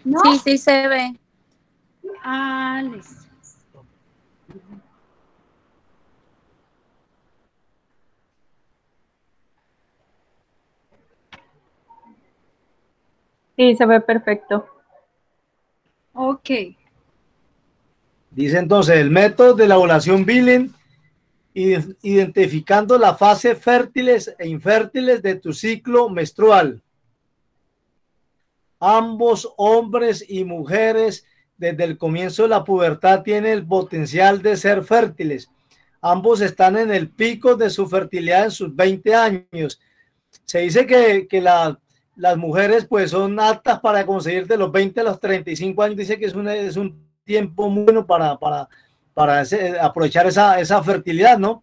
¿No? Sí, sí se ve. Ah, listo. Sí, se ve perfecto. Ok. Dice entonces, el método de la ovulación Billing, identificando las fases fértiles e infértiles de tu ciclo menstrual. Ambos, hombres y mujeres, desde el comienzo de la pubertad tienen el potencial de ser fértiles. Ambos están en el pico de su fertilidad en sus 20 años. Se dice que las mujeres pues son aptas para conseguir de los 20 a los 35 años. Dice que es un tiempo muy bueno para aprovechar esa fertilidad, ¿no?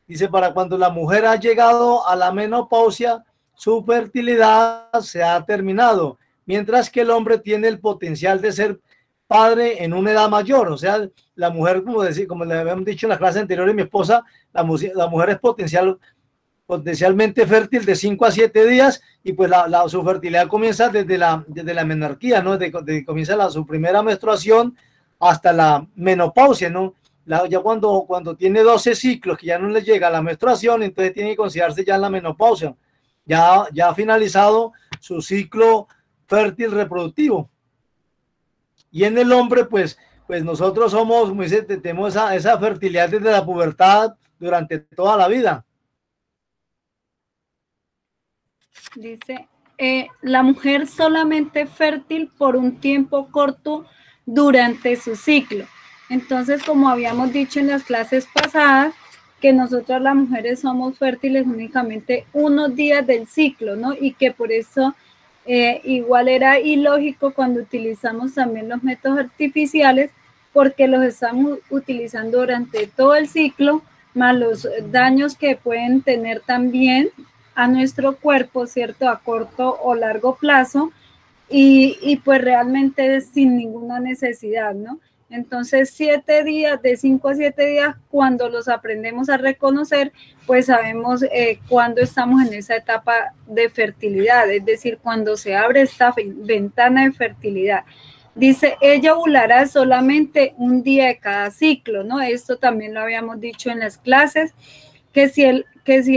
Dice, para cuando la mujer ha llegado a la menopausia, su fertilidad se ha terminado, mientras que el hombre tiene el potencial de ser padre en una edad mayor. O sea, la mujer, como le habíamos dicho en la clase anterior, mi esposa, la mujer es potencialmente fértil de 5 a 7 días y pues su fertilidad comienza desde la menarquía, ¿no? Comienza su primera menstruación hasta la menopausia, ¿no? Ya cuando tiene 12 ciclos que ya no le llega la menstruación, entonces tiene que considerarse ya en la menopausia, ya ha finalizado su ciclo fértil reproductivo. Y en el hombre, pues nosotros tenemos esa fertilidad desde la pubertad durante toda la vida. Dice, la mujer solamente fértil por un tiempo corto durante su ciclo. Entonces, como habíamos dicho en las clases pasadas, que nosotras las mujeres somos fértiles únicamente unos días del ciclo, ¿no? Y que por eso igual era ilógico cuando utilizamos también los métodos artificiales, porque los estamos utilizando durante todo el ciclo, más los daños que pueden tener también a nuestro cuerpo, ¿cierto? A corto o largo plazo y pues realmente sin ninguna necesidad, ¿no? Entonces, 7 días, de 5 a 7 días, cuando los aprendemos a reconocer, pues sabemos cuándo estamos en esa etapa de fertilidad, es decir, cuando se abre esta ventana de fertilidad. Dice, ella ovulará solamente un día de cada ciclo, ¿no? Esto también lo habíamos dicho en las clases, que si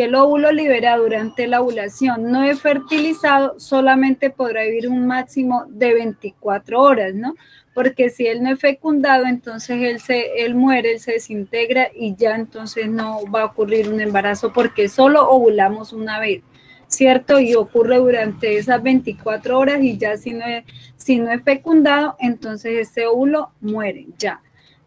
el óvulo libera durante la ovulación no es fertilizado, solamente podrá vivir un máximo de 24 horas, ¿no? Porque si él no es fecundado, entonces él muere, él se desintegra y ya entonces no va a ocurrir un embarazo porque solo ovulamos una vez, ¿cierto? Y ocurre durante esas 24 horas y ya si no es fecundado, entonces este óvulo muere, ya,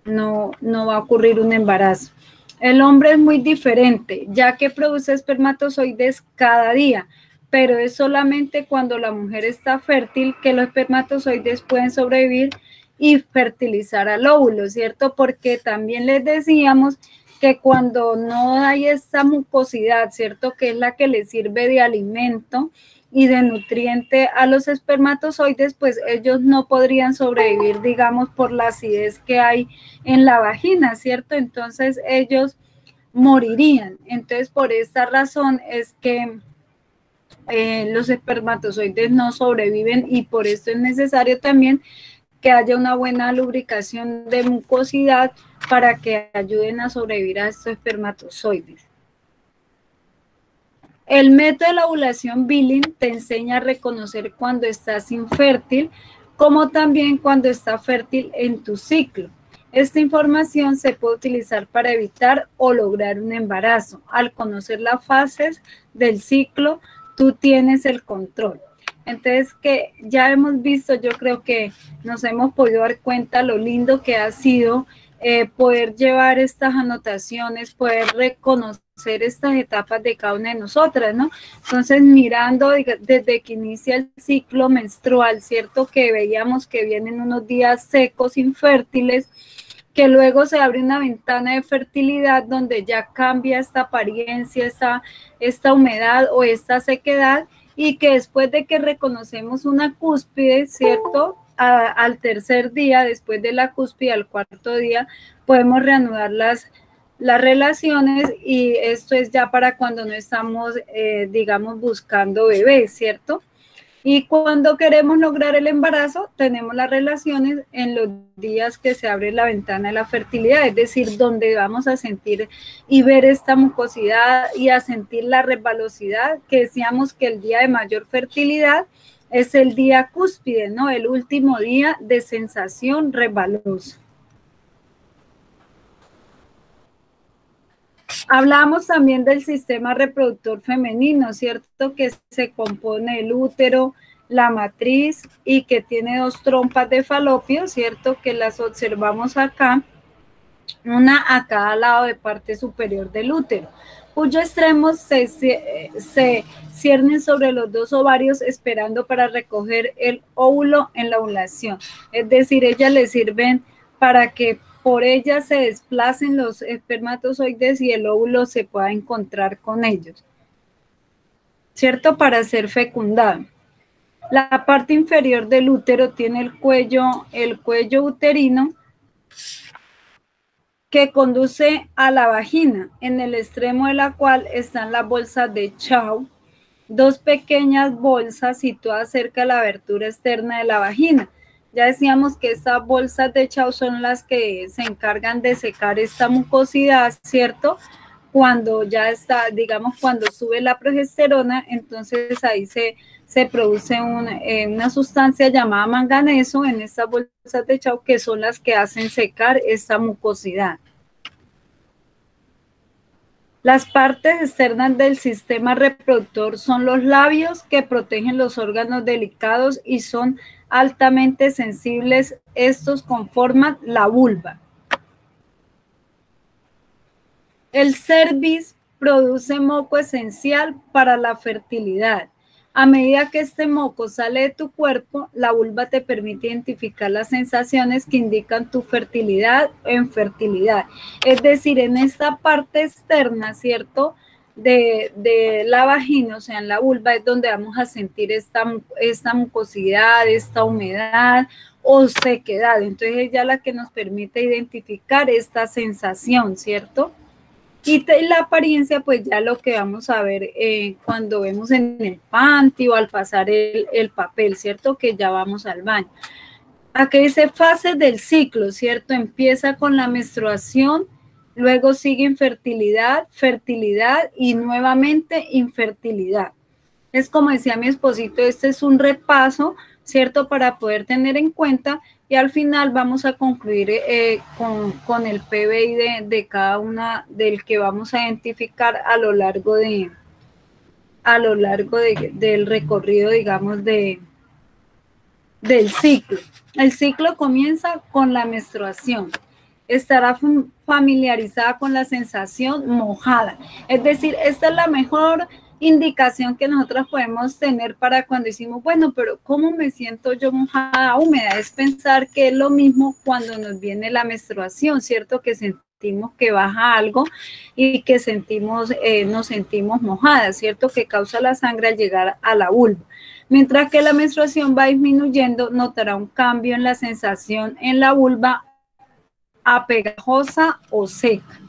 no va a ocurrir un embarazo. El hombre es muy diferente, ya que produce espermatozoides cada día, pero es solamente cuando la mujer está fértil que los espermatozoides pueden sobrevivir y fertilizar al óvulo, ¿cierto? Porque también les decíamos que cuando no hay esa mucosidad, ¿cierto? Que es la que le sirve de alimento y de nutriente a los espermatozoides, pues ellos no podrían sobrevivir, digamos, por la acidez que hay en la vagina, ¿cierto? Entonces ellos morirían. Entonces, por esta razón es que los espermatozoides no sobreviven y por esto es necesario también que haya una buena lubricación de mucosidad para que ayuden a sobrevivir a estos espermatozoides. El método de la ovulación Billing te enseña a reconocer cuando estás infértil, como también cuando está fértil en tu ciclo. Esta información se puede utilizar para evitar o lograr un embarazo. Al conocer las fases del ciclo, tú tienes el control. Entonces, que ya hemos visto, yo creo que nos hemos podido dar cuenta lo lindo que ha sido poder llevar estas anotaciones, poder reconocer estas etapas de cada una de nosotras, ¿no? Entonces, mirando desde que inicia el ciclo menstrual, ¿cierto? Que veíamos que vienen unos días secos, infértiles, que luego se abre una ventana de fertilidad donde ya cambia esta apariencia, esta humedad o esta sequedad, y que después de que reconocemos una cúspide, ¿cierto? Al tercer día, después de la cúspide, al cuarto día, podemos reanudar las relaciones y esto es ya para cuando no estamos, digamos, buscando bebés, ¿cierto? Y cuando queremos lograr el embarazo, tenemos las relaciones en los días que se abre la ventana de la fertilidad, es decir, donde vamos a sentir y ver esta mucosidad y a sentir la resbalosidad, que decíamos que el día de mayor fertilidad es el día cúspide, ¿no? El último día de sensación resbalosa. Hablamos también del sistema reproductor femenino, ¿cierto? Que se compone el útero, la matriz y que tiene dos trompas de falopio, ¿cierto? Que las observamos acá, una a cada lado de parte superior del útero, cuyos extremos se ciernen sobre los dos ovarios esperando para recoger el óvulo en la ovulación. Es decir, ellas le sirven para que por ellas se desplacen los espermatozoides y el óvulo se pueda encontrar con ellos, ¿cierto? Para ser fecundado. La parte inferior del útero tiene el cuello uterino que conduce a la vagina, en el extremo de la cual están las bolsas de Chau, dos pequeñas bolsas situadas cerca de la abertura externa de la vagina. Ya decíamos que estas bolsas de Chau son las que se encargan de secar esta mucosidad, ¿cierto? Cuando ya está, digamos, cuando sube la progesterona, entonces ahí se produce una sustancia llamada manganeso en estas bolsas de Chau, que son las que hacen secar esta mucosidad. Las partes externas del sistema reproductor son los labios, que protegen los órganos delicados y son altamente sensibles. Estos conforman la vulva. El cervix produce moco esencial para la fertilidad. A medida que este moco sale de tu cuerpo, la vulva te permite identificar las sensaciones que indican tu fertilidad o infertilidad. Es decir, en esta parte externa, ¿cierto?, de la vagina, o sea, en la vulva, es donde vamos a sentir esta mucosidad, esta humedad o sequedad. Entonces, es ya la que nos permite identificar esta sensación, ¿cierto? Y la apariencia, pues ya lo que vamos a ver cuando vemos en el panty o al pasar el papel, ¿cierto? Que ya vamos al baño. Aquí dice fases del ciclo, ¿cierto? Empieza con la menstruación, luego sigue infertilidad, fertilidad y nuevamente infertilidad. Es como decía mi esposito, este es un repaso, ¿cierto? Para poder tener en cuenta. Y al final vamos a concluir con el PBI de cada una del que vamos a identificar a lo largo del recorrido, digamos, del ciclo. El ciclo comienza con la menstruación. Estará familiarizada con la sensación mojada. Es decir, esta es la mejor indicación que nosotros podemos tener para cuando decimos, bueno, pero ¿cómo me siento yo mojada, húmeda? Es pensar que es lo mismo cuando nos viene la menstruación, ¿cierto? Que sentimos que baja algo y que nos sentimos mojadas, ¿cierto? Que causa la sangre al llegar a la vulva. Mientras que la menstruación va disminuyendo, notará un cambio en la sensación en la vulva a pegajosa o seca.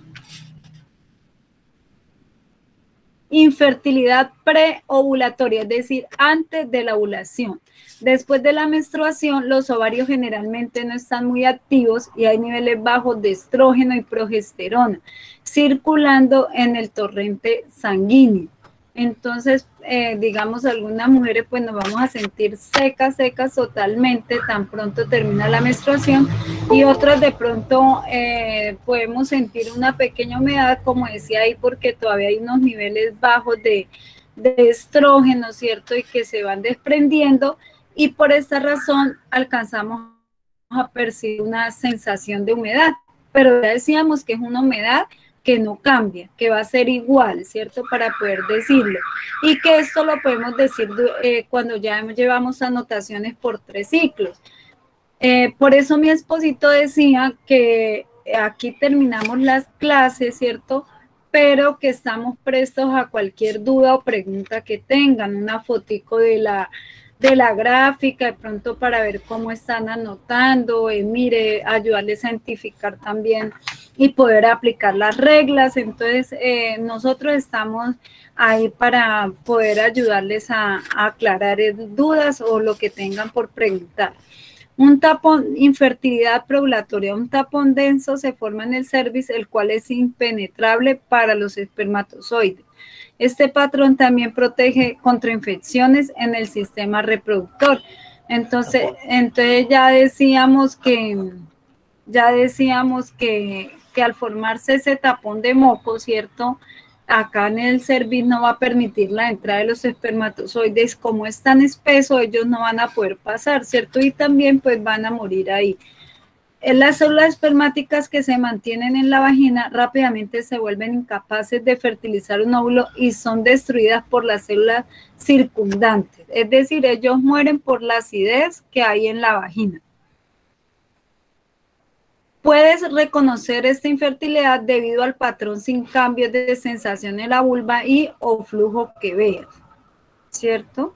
Infertilidad preovulatoria, es decir, antes de la ovulación. Después de la menstruación, los ovarios generalmente no están muy activos y hay niveles bajos de estrógeno y progesterona circulando en el torrente sanguíneo. Entonces, digamos, algunas mujeres pues nos vamos a sentir secas totalmente, tan pronto termina la menstruación, y otras de pronto podemos sentir una pequeña humedad, como decía ahí, porque todavía hay unos niveles bajos de estrógeno, ¿cierto? Y que se van desprendiendo, y por esta razón alcanzamos a percibir una sensación de humedad, pero ya decíamos que es una humedad que no cambia, que va a ser igual, ¿cierto? Para poder decirlo. Y que esto lo podemos decir cuando ya llevamos anotaciones por 3 ciclos. Por eso mi esposito decía que aquí terminamos las clases, ¿cierto? Pero que estamos prestos a cualquier duda o pregunta que tengan. Una fotico de de la gráfica, de pronto para ver cómo están anotando, mire, ayudarles a identificar también y poder aplicar las reglas. Entonces, nosotros estamos ahí para poder ayudarles a aclarar dudas o lo que tengan por preguntar. Un tapón, infertilidad preovulatoria, un tapón denso se forma en el cervix, el cual es impenetrable para los espermatozoides. Este patrón también protege contra infecciones en el sistema reproductor. Entonces ya decíamos que al formarse ese tapón de moco, ¿cierto? Acá en el cervix no va a permitir la entrada de los espermatozoides. Como es tan espeso, ellos no van a poder pasar, ¿cierto? Y también pues van a morir ahí. Las células espermáticas que se mantienen en la vagina rápidamente se vuelven incapaces de fertilizar un óvulo y son destruidas por las células circundantes. Es decir, ellos mueren por la acidez que hay en la vagina. Puedes reconocer esta infertilidad debido al patrón sin cambios de sensación en la vulva y o flujo que veas, ¿cierto?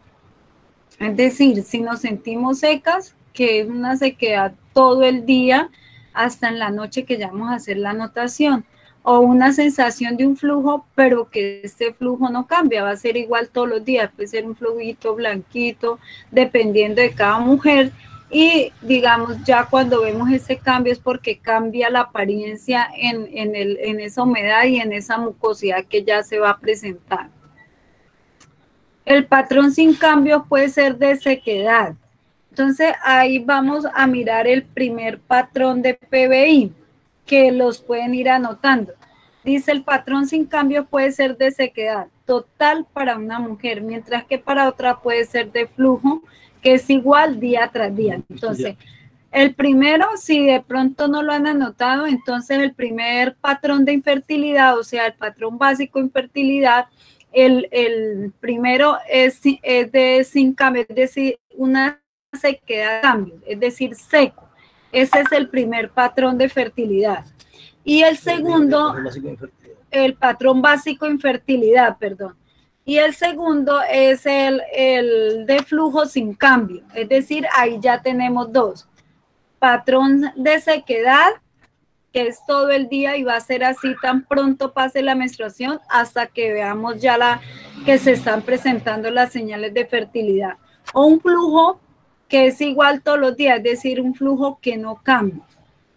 Es decir, si nos sentimos secas, que es una sequedad todo el día hasta en la noche que ya vamos a hacer la anotación, o una sensación de un flujo, pero que este flujo no cambia, va a ser igual todos los días, puede ser un flujito blanquito, dependiendo de cada mujer. Y digamos, ya cuando vemos ese cambio es porque cambia la apariencia en esa humedad y en esa mucosidad que ya se va a presentar. El patrón sin cambio puede ser de sequedad. Entonces, ahí vamos a mirar el primer patrón de PBI, que los pueden ir anotando. Dice, el patrón sin cambio puede ser de sequedad total para una mujer, mientras que para otra puede ser de flujo, que es igual día tras día. Entonces, el primero, si de pronto no lo han anotado, entonces el primer patrón de infertilidad, o sea, el patrón básico de infertilidad, el primero es de sin cambio, es decir, una sequedad de cambio, es decir, seco. Ese es el primer patrón de fertilidad. Y el segundo, el patrón básico de infertilidad, perdón. Y el segundo es el de flujo sin cambio, es decir, ahí ya tenemos dos. Patrón de sequedad, que es todo el día y va a ser así tan pronto pase la menstruación hasta que veamos ya que se están presentando las señales de fertilidad. O un flujo que es igual todos los días, es decir, un flujo que no cambia,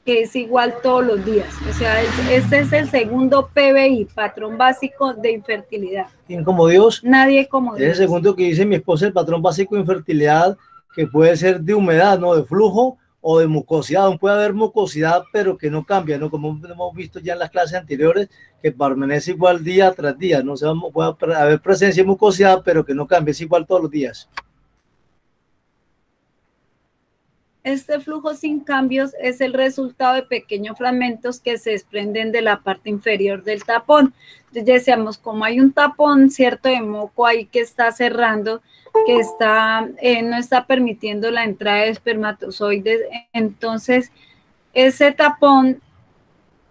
que es igual todos los días. O sea, este es el segundo PBI, patrón básico de infertilidad. ¿Quién como Dios? Nadie como Dios. Es el segundo que dice mi esposa, el patrón básico de infertilidad, que puede ser de humedad, ¿no? De flujo o de mucosidad. Aún puede haber mucosidad, pero que no cambia, ¿no? Como hemos visto ya en las clases anteriores, que permanece igual día tras día, ¿no? O sea, puede haber presencia de mucosidad, pero que no cambia, es igual todos los días. Este flujo sin cambios es el resultado de pequeños fragmentos que se desprenden de la parte inferior del tapón. Entonces decíamos, como hay un tapón, cierto, de moco ahí que está cerrando, que no está permitiendo la entrada de espermatozoides, entonces ese tapón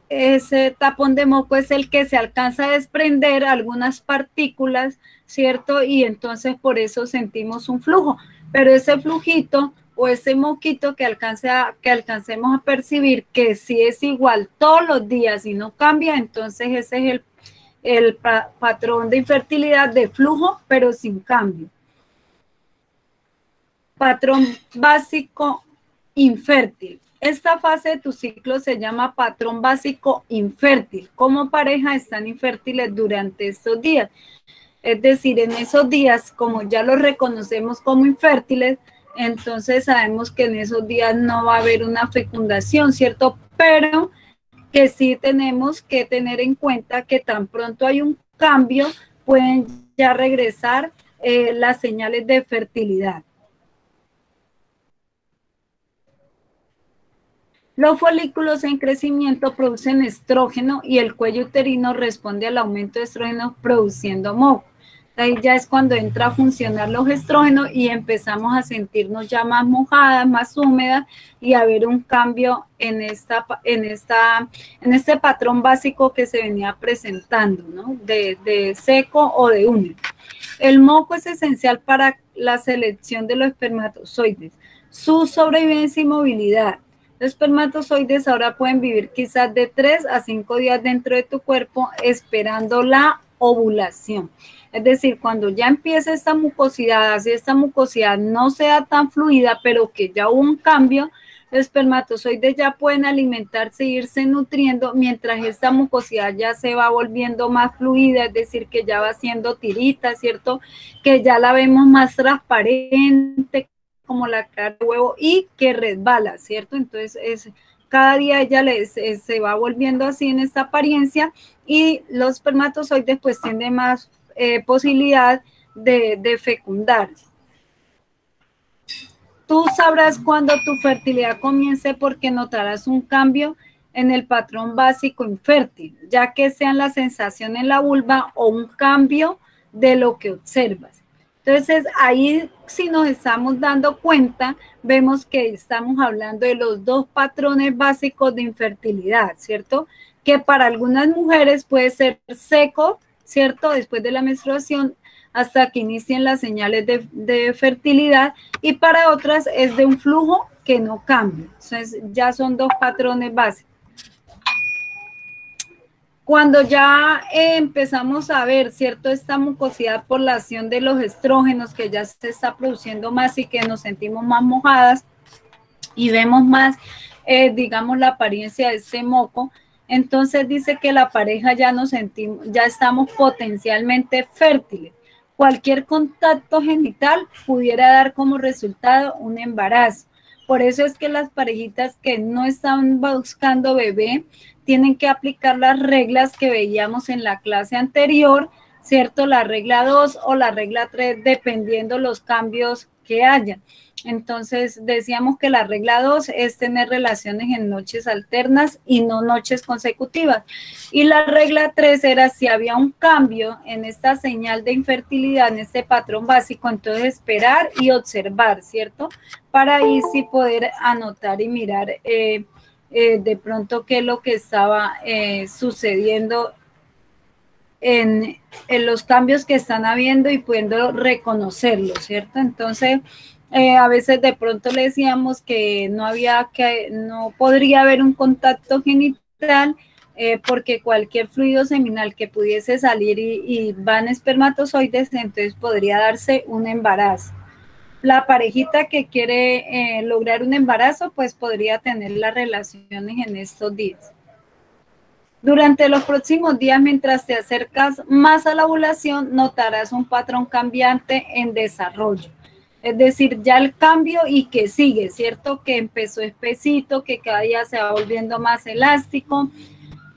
de moco es el que se alcanza a desprender algunas partículas, ¿cierto? Y entonces por eso sentimos un flujo, pero ese flujito o ese moquito que alcancemos a percibir que si es igual todos los días y no cambia, entonces ese es el patrón de infertilidad de flujo, pero sin cambio. Patrón básico infértil. Esta fase de tu ciclo se llama patrón básico infértil. Como pareja están infértiles durante estos días. Es decir, en esos días, como ya los reconocemos como infértiles, entonces sabemos que en esos días no va a haber una fecundación, ¿cierto? Pero que sí tenemos que tener en cuenta que tan pronto hay un cambio, pueden ya regresar las señales de fertilidad. Los folículos en crecimiento producen estrógeno y el cuello uterino responde al aumento de estrógeno produciendo moco. Ahí ya es cuando entra a funcionar los estrógenos y empezamos a sentirnos ya más mojadas, más húmedas y a ver un cambio en este patrón básico que se venía presentando, ¿no? De seco o de húmedo. El moco es esencial para la selección de los espermatozoides, su sobrevivencia y movilidad. Los espermatozoides ahora pueden vivir quizás de 3 a 5 días dentro de tu cuerpo esperando la ovulación. Es decir, cuando ya empieza esta mucosidad, si esta mucosidad no sea tan fluida, pero que ya hubo un cambio, los espermatozoides ya pueden alimentarse e irse nutriendo mientras esta mucosidad ya se va volviendo más fluida, es decir, que ya va haciendo tiritas, ¿cierto? Que ya la vemos más transparente, como la clara de huevo, y que resbala, ¿cierto? Entonces, cada día ella se va volviendo así en esta apariencia, y los espermatozoides pues tienen más posibilidad de fecundar. Tú sabrás cuando tu fertilidad comience porque notarás un cambio en el patrón básico infértil, ya que sean la sensación en la vulva o un cambio de lo que observas. Entonces, ahí si nos estamos dando cuenta, vemos que estamos hablando de los dos patrones básicos de infertilidad, ¿cierto? Que para algunas mujeres puede ser seco, ¿cierto? Después de la menstruación, hasta que inicien las señales de fertilidad, y para otras es de un flujo que no cambia. Entonces, ya son dos patrones básicos. Cuando ya empezamos a ver, ¿cierto?, esta mucosidad por la acción de los estrógenos, que ya se está produciendo más y que nos sentimos más mojadas y vemos más, digamos, la apariencia de este moco, entonces dice que la pareja ya nos sentimos, ya estamos potencialmente fértiles. Cualquier contacto genital pudiera dar como resultado un embarazo. Por eso es que las parejitas que no están buscando bebé tienen que aplicar las reglas que veíamos en la clase anterior, ¿cierto? La regla 2 o la regla 3, dependiendo los cambios que haya. Entonces, decíamos que la regla 2 es tener relaciones en noches alternas y no noches consecutivas. Y la regla 3 era si había un cambio en esta señal de infertilidad, en este patrón básico, entonces esperar y observar, ¿cierto? Para ahí sí poder anotar y mirar de pronto qué es lo que estaba sucediendo en los cambios que están habiendo y pudiendo reconocerlos, ¿cierto? Entonces, a veces de pronto le decíamos que no podría haber un contacto genital porque cualquier fluido seminal que pudiese salir y van espermatozoides, entonces podría darse un embarazo. La parejita que quiere lograr un embarazo, pues podría tener las relaciones en estos días. Durante los próximos días, mientras te acercas más a la ovulación, notarás un patrón cambiante en desarrollo. Es decir, ya el cambio y que sigue, ¿cierto? Que empezó espesito, que cada día se va volviendo más elástico,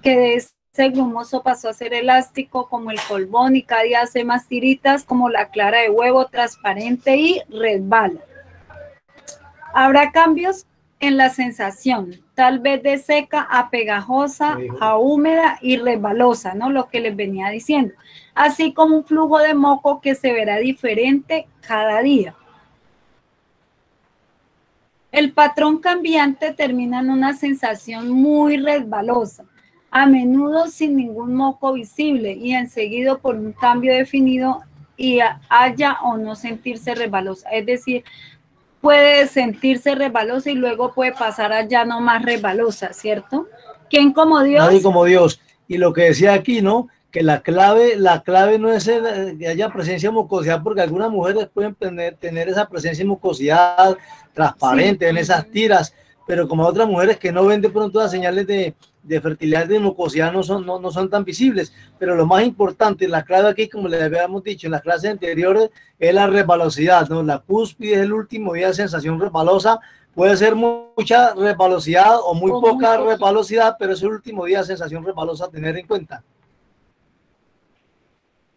que de ese grumoso pasó a ser elástico como el colbón y cada día hace más tiritas como la clara de huevo, transparente y resbala. Habrá cambios en la sensación, tal vez de seca a pegajosa, a húmeda y resbalosa, ¿no? Lo que les venía diciendo. Así como un flujo de moco que se verá diferente cada día. El patrón cambiante termina en una sensación muy resbalosa, a menudo sin ningún moco visible y enseguido por un cambio definido y haya o no sentirse resbalosa. Es decir, puede sentirse resbalosa y luego puede pasar a ya no más resbalosa, ¿cierto? ¿Quién como Dios? Nadie como Dios. Y lo que decía aquí, ¿no? Que la clave no es que haya presencia de mucosidad, porque algunas mujeres pueden tener esa presencia de mucosidad transparente, sí, en esas tiras, pero como otras mujeres que no ven de pronto las señales de fertilidad, de mucosidad, no son tan visibles. Pero lo más importante, la clave aquí, como les habíamos dicho en las clases anteriores, es la resbalosidad, ¿no? La cúspide es el último día de sensación resbalosa. Puede ser mucha resbalosidad o muy poca resbalosidad, pero es el último día de sensación resbalosa a tener en cuenta.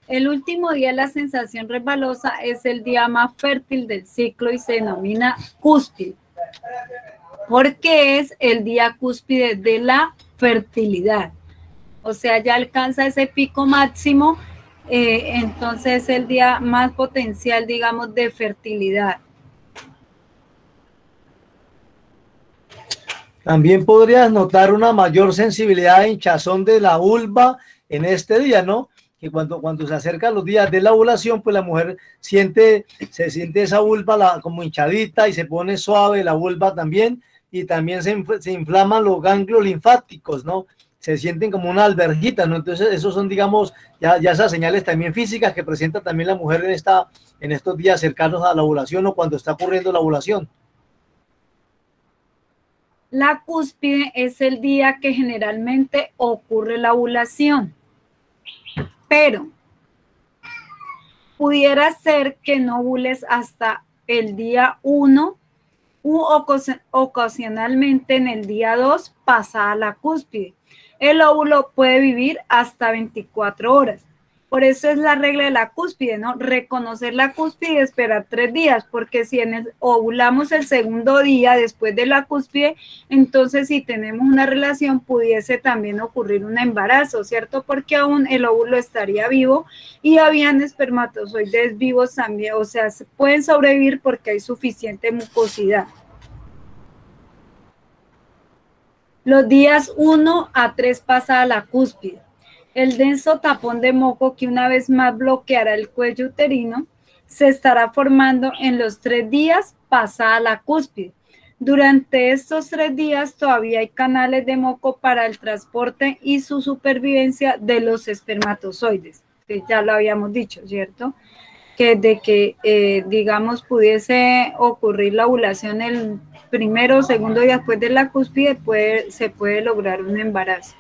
El último día de la sensación resbalosa es el día más fértil del ciclo y se denomina cúspide, porque es el día cúspide de la fertilidad. O sea, ya alcanza ese pico máximo, entonces es el día más potencial, digamos, de fertilidad. También podrías notar una mayor sensibilidad de hinchazón de la vulva en este día, ¿no? que cuando se acercan los días de la ovulación, pues la mujer se siente esa vulva como hinchadita y se pone suave la vulva también, y también se inflaman los ganglios linfáticos, ¿no? Se sienten como una alberjita, ¿no? Entonces, esos son, digamos, ya esas señales también físicas que presenta también la mujer en estos días cercanos a la ovulación o cuando está ocurriendo la ovulación. La cúspide es el día que generalmente ocurre la ovulación, pero pudiera ser que no ovules hasta el día 1 u ocasionalmente en el día 2 pasada la cúspide. El óvulo puede vivir hasta 24 horas. Por eso es la regla de la cúspide, ¿no? Reconocer la cúspide y esperar 3 días, porque si ovulamos el segundo día después de la cúspide, entonces si tenemos una relación pudiese también ocurrir un embarazo, ¿cierto? Porque aún el óvulo estaría vivo y habían espermatozoides vivos también, o sea, pueden sobrevivir porque hay suficiente mucosidad. Los días 1 a 3 pasada la cúspide. El denso tapón de moco que una vez más bloqueará el cuello uterino se estará formando en los 3 días pasada la cúspide. Durante estos 3 días todavía hay canales de moco para el transporte y su supervivencia de los espermatozoides, que ya lo habíamos dicho, ¿cierto? Que de que, digamos, pudiese ocurrir la ovulación el primero o segundo día después de la cúspide, se puede lograr un embarazo.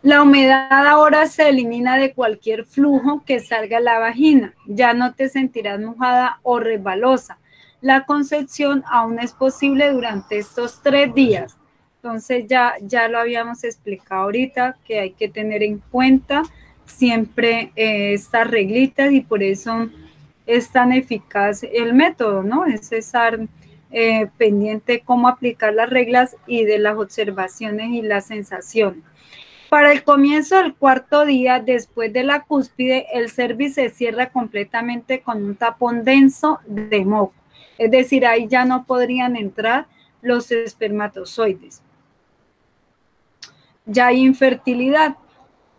La humedad ahora se elimina de cualquier flujo que salga a la vagina. Ya no te sentirás mojada o resbalosa. La concepción aún es posible durante estos 3 días. Entonces ya lo habíamos explicado ahorita, que hay que tener en cuenta siempre estas reglitas y por eso es tan eficaz el método, ¿no? Es estar pendiente de cómo aplicar las reglas y de las observaciones y las sensaciones. Para el comienzo del cuarto día después de la cúspide, el cervix se cierra completamente con un tapón denso de moco. Es decir, ahí ya no podrían entrar los espermatozoides. Ya hay infertilidad.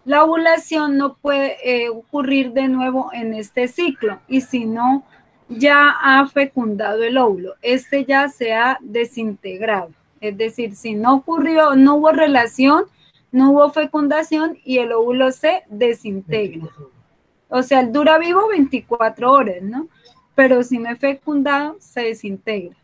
La ovulación no puede ocurrir de nuevo en este ciclo y si no, ya ha fecundado el óvulo. Este ya se ha desintegrado. Es decir, si no ocurrió, no hubo relación, no hubo fecundación y el óvulo se desintegra. O sea, él dura vivo 24 horas, ¿no? Pero si no es fecundado, se desintegra.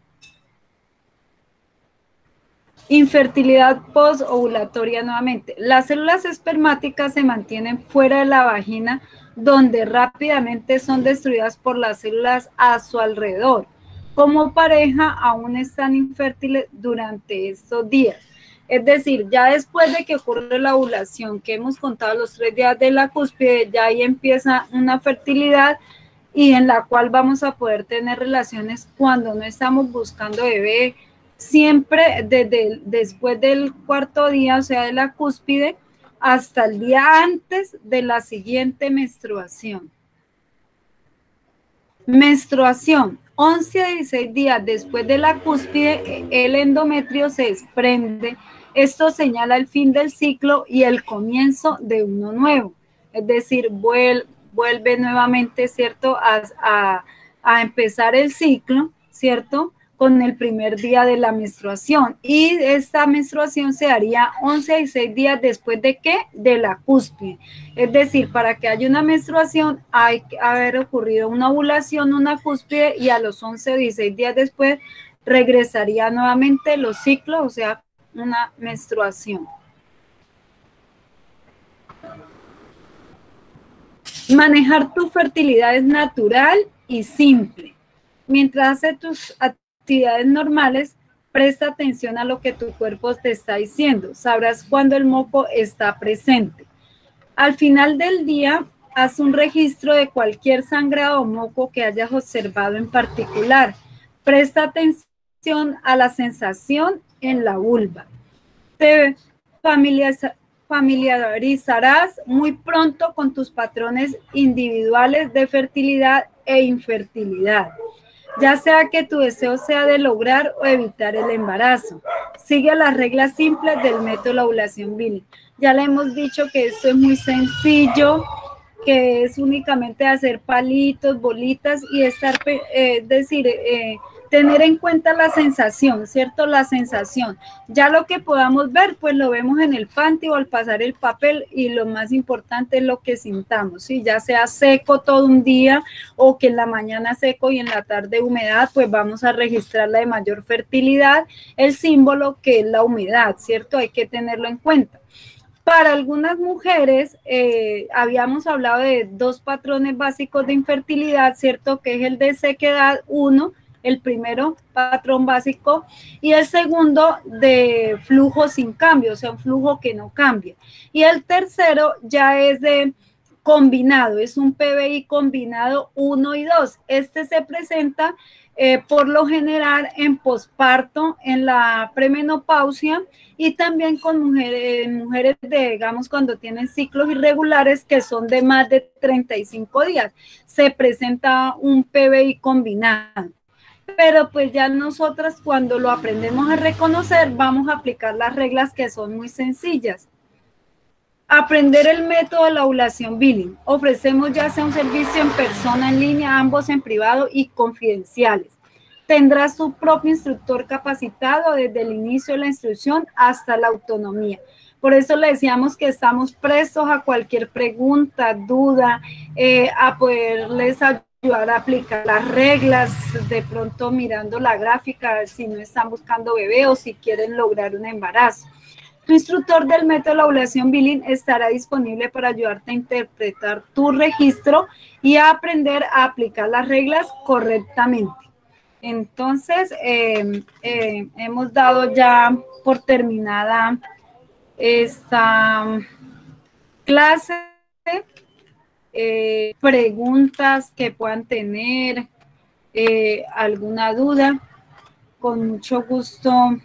Infertilidad posovulatoria nuevamente. Las células espermáticas se mantienen fuera de la vagina, donde rápidamente son destruidas por las células a su alrededor. Como pareja, aún están infértiles durante estos días. Es decir, ya después de que ocurre la ovulación, que hemos contado los 3 días de la cúspide, ya ahí empieza una fertilidad y en la cual vamos a poder tener relaciones cuando no estamos buscando bebé, siempre después del cuarto día, o sea, de la cúspide, hasta el día antes de la siguiente menstruación. Menstruación. 11 a 16 días después de la cúspide, el endometrio se desprende. Esto señala el fin del ciclo y el comienzo de uno nuevo. Es decir, vuelve nuevamente, ¿cierto?, a empezar el ciclo, ¿cierto?, con el primer día de la menstruación. Y esta menstruación se haría 11 a 16 días después de ¿qué? De la cúspide. Es decir, para que haya una menstruación hay que haber ocurrido una ovulación, una cúspide y a los 11 o 16 días después regresaría nuevamente los ciclos, o sea, una menstruación. Manejar tu fertilidad es natural y simple. Mientras haces tus actividades normales, presta atención a lo que tu cuerpo te está diciendo. Sabrás cuando el moco está presente. Al final del día, haz un registro de cualquier sangrado o moco que hayas observado en particular. Presta atención a la sensación en la vulva. Te familiarizarás muy pronto con tus patrones individuales de fertilidad e infertilidad, ya sea que tu deseo sea de lograr o evitar el embarazo. sigue las reglas simples del método de la ovulación Billing. Ya le hemos dicho que esto es muy sencillo, que es únicamente hacer palitos, bolitas y estar, tener en cuenta la sensación, ¿cierto? La sensación. Ya lo que podamos ver, pues lo vemos en el panty o al pasar el papel, y lo más importante es lo que sintamos, ¿sí? Ya sea seco todo un día o que en la mañana seco y en la tarde humedad, pues vamos a registrar la de mayor fertilidad, el símbolo que es la humedad, ¿cierto? Hay que tenerlo en cuenta. Para algunas mujeres, habíamos hablado de 2 patrones básicos de infertilidad, ¿cierto? Que es el de sequedad 1, el primero patrón básico, y el segundo de flujo sin cambio, o sea, un flujo que no cambia. Y el tercero ya es de combinado, es un PBI combinado 1 y 2. Este se presenta por lo general en posparto, en la premenopausia, y también con mujeres de, digamos, cuando tienen ciclos irregulares que son de más de 35 días, se presenta un PBI combinado. Pero pues ya nosotras cuando lo aprendemos a reconocer, vamos a aplicar las reglas que son muy sencillas. Aprender el método de la ovulación Billing. Ofrecemos ya sea un servicio en persona, en línea, ambos en privado y confidenciales. Tendrá su propio instructor capacitado desde el inicio de la instrucción hasta la autonomía. Por eso le decíamos que estamos prestos a cualquier pregunta, duda, a poderles ayudar a aplicar las reglas, de pronto mirando la gráfica, si no están buscando bebé o si quieren lograr un embarazo. Tu instructor del método de la ovulación Billing estará disponible para ayudarte a interpretar tu registro y a aprender a aplicar las reglas correctamente. Entonces, hemos dado ya por terminada esta clase. Preguntas que puedan tener, alguna duda, con mucho gusto